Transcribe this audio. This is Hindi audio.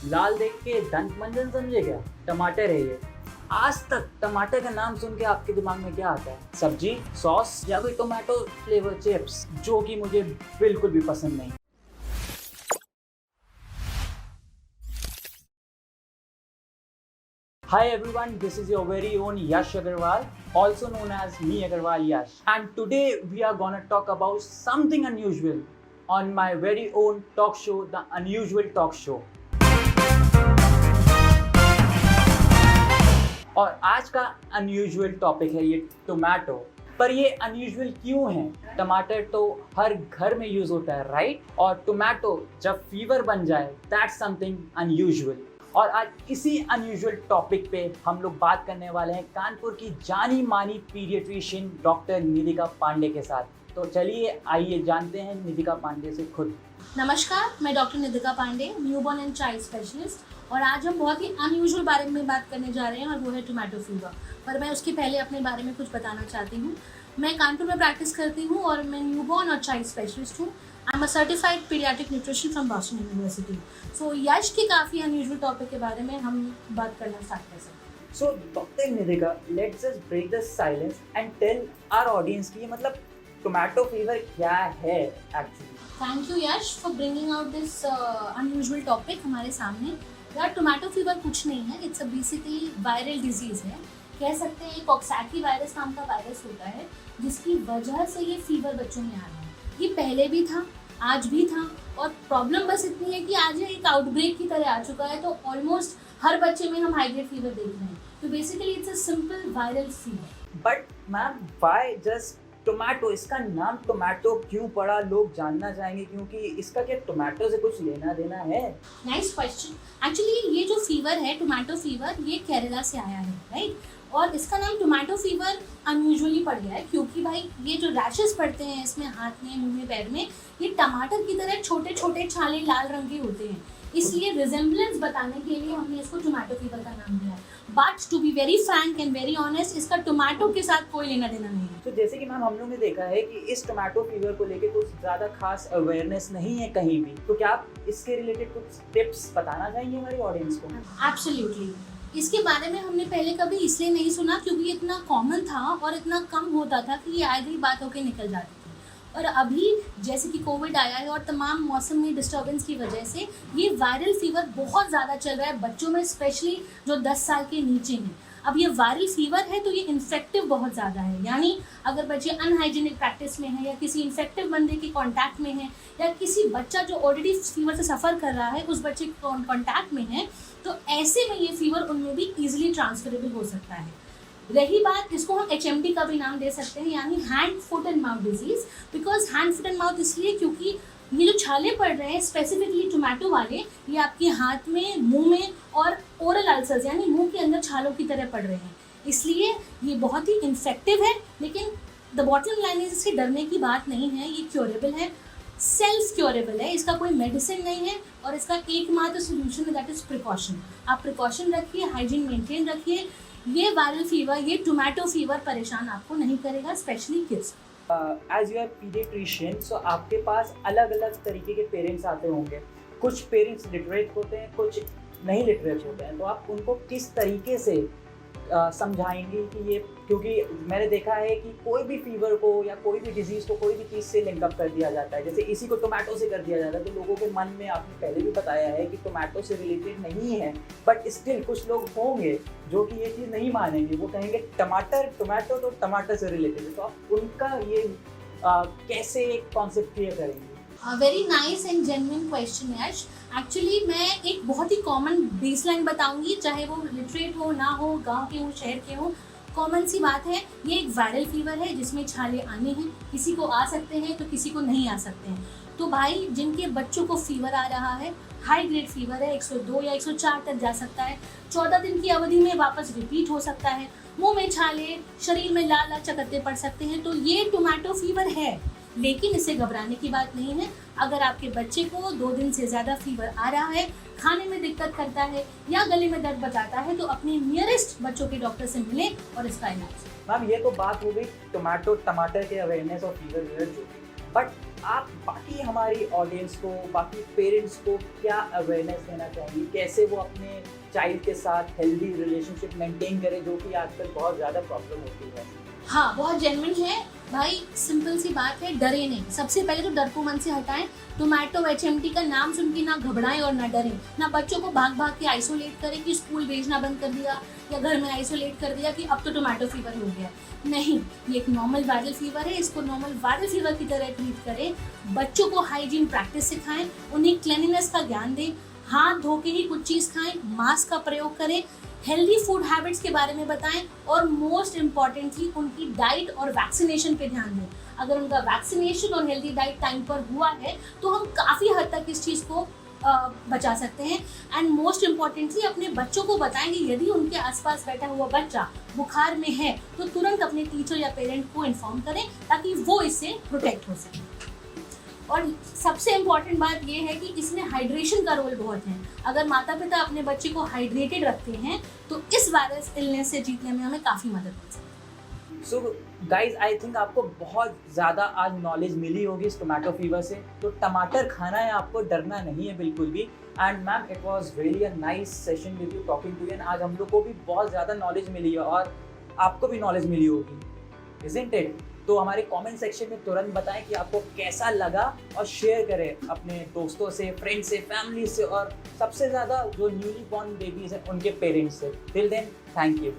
लाल देख के दंत मंजन समझे क्या? टमाटर है ये। आज तक टमाटर का नाम सुन के आपके दिमाग में क्या आता है? सब्जी, सॉस या कोई टोमेटो फ्लेवर चिप्स, जो कि मुझे बिल्कुल भी पसंद नहीं। Hi everyone, this is your very own Yash Agarwal, also known as me Agarwal Yash. And today we are gonna talk about something unusual on my very own talk show, The Unusual Talk Show. और आज का अनयूजुअल टॉपिक है ये टोमेटो। पर ये अनयूजुअल क्यों है? टमाटर तो हर घर में यूज होता है, राइट? और टोमेटो जब फीवर बन जाए, दैट्स समथिंग अनयूजुअल। और आज इसी अनयूजुअल टॉपिक पे हम लोग बात करने वाले हैं कानपुर की जानी मानी पीडियाट्रिशियन डॉक्टर निधिका पांडे के साथ। तो चलिए आइए जानते हैं निधिका पांडे से खुद। नमस्कार, मैं doctor Nidhika Pandey, newborn and child specialist, और आज हम बहुत ही अनयूजुअल बारे में बात करने जा रहे हैं और वो है टोमेटो फीवर। पर मैं उसके पहले अपने बारे में कुछ बताना चाहती हूँ। मैं कानपुर में प्रैक्टिस करती हूँ और मैं न्यूबॉर्न और चाइल्ड स्पेशलिस्ट हूँ। I am a certified paediatric nutrition from Boston University. So Yash के काफ़ी अनयूजुअल टॉपिक के बारे में हम बात करना स्टार्ट कर सकते हैं। So doctor Nidhika, let's just break the silence and tell our audience कि मतलब टोमेटो फीवर क्या है actually. Thank you Yash for bringing out this unusual topic हमारे सामने। यार, टोमेटो फीवर कुछ नहीं है, it's a basically viral disease है। कह सकते हैं कॉक्सैकी वायरस नाम का वायरस होता है जिसकी वजह से ये फीवर बच्चों में आ रहा है। ये पहले भी था, आज भी था, और प्रॉब्लम बस इतनी है कि आज ये एक आउटब्रेक की तरह आ चुका है। तो ऑलमोस्ट हर बच्चे में हम हाई ग्रेड फीवर देख रहे हैं। तो basically it's a simple viral fever. But ma'am, why just tomato? इसका नाम टोमेटो क्यों पड़ा, लोग जानना चाहेंगे, क्योंकि इसका क्या टोमेटो से कुछ लेना देना है? Nice question. एक्चुअली ये जो फीवर है टोमेटो फीवर, ये केरला से आया है, राइट? और इसका नाम टोमेटो फीवर अनयूजुअली पड़ गया है क्योंकि भाई ये जो रैशेस पड़ते हैं इसमें, हाथ में, मुंह में, पैर में, ये टमाटर की तरह छोटे छोटे छाले लाल रंग के होते हैं। इसलिए रिजेम्बलेंस बताने के लिए हमने इसको टोमेटो फीवर का नाम दिया है। But to be very frank and very honest, इसका टोमेटो के साथ कोई लेना देना नहीं है। तो जैसे कि मैम हम लोग ने देखा है कि इस टोमेटो फीवर को लेके कुछ ज़्यादा खास अवेयरनेस नहीं है कहीं भी। तो क्या आप इसके रिलेटेड कुछ टिप्स बताना चाहेंगे हमारी ऑडियंस को? एब्सोल्युटली। इसके बारे में हमने पहले कभी इसलिए नहीं सुना क्योंकि इतना कॉमन था और इतना कम होता था कि ये आए गई बात होकर निकल जाती थी। और अभी जैसे कि कोविड आया है और तमाम मौसम में डिस्टर्बेंस की वजह से ये वायरल फीवर बहुत ज़्यादा चल रहा है बच्चों में, स्पेशली जो 10 साल के नीचे हैं। अब ये वायरल फीवर है तो ये इन्फेक्टिव बहुत ज़्यादा है, यानी अगर बच्चे अनहाइजीनिक प्रैक्टिस में है या किसी इन्फेक्टिव बंदे के कांटेक्ट में है या किसी बच्चा जो ऑलरेडी फीवर से सफ़र कर रहा है उस बच्चे के कांटेक्ट में है, तो ऐसे में ये फीवर उनमें भी ईजिली ट्रांसफरेबल हो सकता है। रही बात, इसको हम HMD का भी नाम दे सकते हैं, यानी hand foot and mouth disease. Because hand foot and mouth इसलिए क्योंकि ये जो छाले पड़ रहे हैं स्पेसिफिकली टोमेटो वाले, ये आपके हाथ में, मुंह में और ओरल अल्सर्स यानी मुंह के अंदर छालों की तरह पड़ रहे हैं। इसलिए ये बहुत ही इन्फेक्टिव है, लेकिन द बॉटम लाइन इज इससे डरने की बात नहीं है। ये क्योरेबल है, सेल्फ क्योरेबल है, इसका कोई मेडिसिन नहीं है और इसका एकमात्र सोल्यूशन है, दैट इज प्रिकॉशन। आप प्रिकॉशन रखिए, हाइजीन मेंटेन रखिए। ये वायरल फीवर, ये टोमेटो फीवर परेशान आपको नहीं करेगा, specially kids. As you are paediatrician, so आपके पास अलग अलग तरीके के पेरेंट्स आते होंगे। कुछ पेरेंट्स लिटरेट होते हैं, कुछ नहीं लिटरेट होते हैं। तो आप उनको किस तरीके से समझाएंगे कि ये, क्योंकि मैंने देखा है कि कोई भी फीवर को या कोई भी डिजीज़ को कोई भी चीज़ से लिंकअप कर दिया जाता है। जैसे इसी को टोमेटो से कर दिया जाता है, तो लोगों के मन में, आपने पहले भी बताया है कि टोमेटो से रिलेटेड नहीं है, बट स्टिल कुछ लोग होंगे जो कि ये चीज़ नहीं मानेंगे। वो कहेंगे टमाटर, टोमेटो तो टमाटर से रिलेटेड है। तो आप उनका ये कैसे कॉन्सेप्ट क्लियर करेंगे? Very nice and genuine question Yash. Actually मैं एक बहुत ही कॉमन बेसलाइन बताऊंगी, चाहे वो लिटरेट हो ना हो, गांव के हो, शहर के हो, कॉमन सी बात है। ये एक वायरल फीवर है जिसमें छाले आने हैं, किसी को आ सकते हैं तो किसी को नहीं आ सकते हैं। तो भाई, जिनके बच्चों को फीवर आ रहा है, हाई ग्रेड फीवर है, 102 या 104 तक जा सकता है, 14 दिन की अवधि में वापस रिपीट हो सकता है, मुंह में छाले, शरीर में लाल लाल चकत्ते पड़ सकते हैं, तो ये टोमेटो फीवर है। लेकिन इसे घबराने की बात नहीं है। अगर आपके बच्चे को 2 दिन से ज़्यादा फीवर आ रहा है, खाने में दिक्कत करता है या गले में दर्द बताता है, तो अपने नियरेस्ट बच्चों के डॉक्टर से मिलें और इसका इलाज। मैम, ये तो बात हो गई टोमेटो, टमाटर के अवेयरनेस और फीवर जो, बट आप बाकी हमारी ऑडियंस को, बाकी पेरेंट्स को क्या अवेयरनेस देना चाहेंगे, कैसे वो अपने चाइल्ड के साथ हेल्दी रिलेशनशिप मेंटेन करें, जो कि आजकल बहुत ज़्यादा प्रॉब्लम होती है? हाँ, बहुत जेन्युइन है भाई। सिंपल सी बात है, डरे नहीं। सबसे पहले तो डर को मन से हटाएं। टोमेटो HMT का नाम सुन के ना घबराएं और ना डरें। ना बच्चों को भाग भाग के आइसोलेट करें कि स्कूल भेजना बंद कर दिया या घर में आइसोलेट कर दिया कि अब तो टोमेटो फीवर हो गया। नहीं, ये एक नॉर्मल वायरल फीवर है, इसको नॉर्मल वायरल फीवर की तरह ट्रीट करें। बच्चों को हाइजीन प्रैक्टिस सिखाएं, उन्हें क्लीनिनेस का ज्ञान दें, हाथ धो के ही कुछ चीज़ खाएं, मास्क का प्रयोग करें, हेल्दी फूड हैबिट्स के बारे में बताएं और मोस्ट इम्पॉर्टेंटली उनकी डाइट और वैक्सीनेशन पे ध्यान दें। अगर उनका वैक्सीनेशन और हेल्दी डाइट टाइम पर हुआ है तो हम काफ़ी हद तक इस चीज़ को बचा सकते हैं। एंड मोस्ट इम्पॉर्टेंटली अपने बच्चों को बताएं कि यदि उनके आसपास बैठा हुआ बच्चा बुखार में है तो तुरंत अपने टीचर या पेरेंट को इन्फॉर्म करें ताकि वो इससे प्रोटेक्ट हो सके। और सबसे इम्पॉर्टेंट बात यह है कि इसमें हाइड्रेशन का रोल बहुत है। अगर माता पिता अपने बच्चे को हाइड्रेटेड रखते हैं तो इस वायरस इलनेस से जीतने में हमें काफ़ी मदद मिल सकती है। सो गाइज, आई थिंक आपको बहुत ज़्यादा आज नॉलेज मिली होगी इस टोमेटो फीवर से। तो टमाटर खाना है, आपको डरना नहीं है बिल्कुल भी। And ma'am, it was really a nice session with you, talking to you. And आज हम लोग को भी बहुत ज़्यादा नॉलेज मिली है और आपको भी नॉलेज मिली होगी, इज़न्ट इट? तो हमारे कमेंट सेक्शन में तुरंत बताएं कि आपको कैसा लगा और शेयर करें अपने दोस्तों से, फ्रेंड्स से, फैमिली से और सबसे ज़्यादा जो न्यूली बॉर्न बेबीज़ हैं उनके पेरेंट्स से। Till then, thank you.